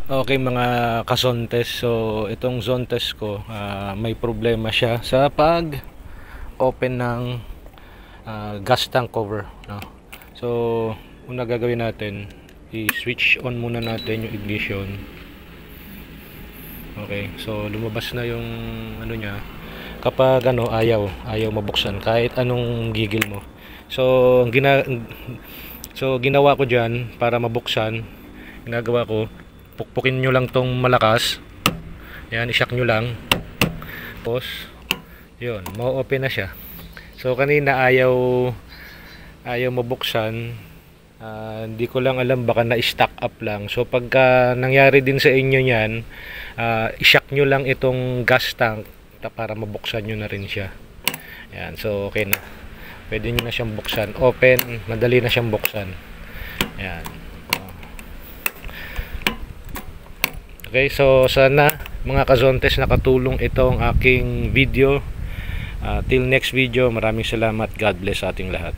Okay mga kasontes, so itong zone test ko, may problema siya sa pag open ng gas tank cover, no? So una gagawin natin, i-switch on muna natin yung ignition. Okay, so lumabas na yung ano niya. Kapag ayaw mabuksan kahit anong gigil mo. So ginawa ko diyan para mabuksan, ginagawa ko, pukpukin nyo lang tong malakas. Yan, i-shock nyo lang. Tapos yun, ma-open na siya. So kanina ayaw mabuksan. Hindi ko lang alam, baka na-stack up lang. So pagka nangyari din sa inyo yan, i-shock nyo lang itong gas tank para mabuksan nyo na rin siya. Yan, so okay na. Pwede nyo na siyang buksan. Open, madali na siyang buksan. Yan. Okay, so sana mga kazontes nakatulong itong aking video. Till next video, maraming salamat. God bless sa ating lahat.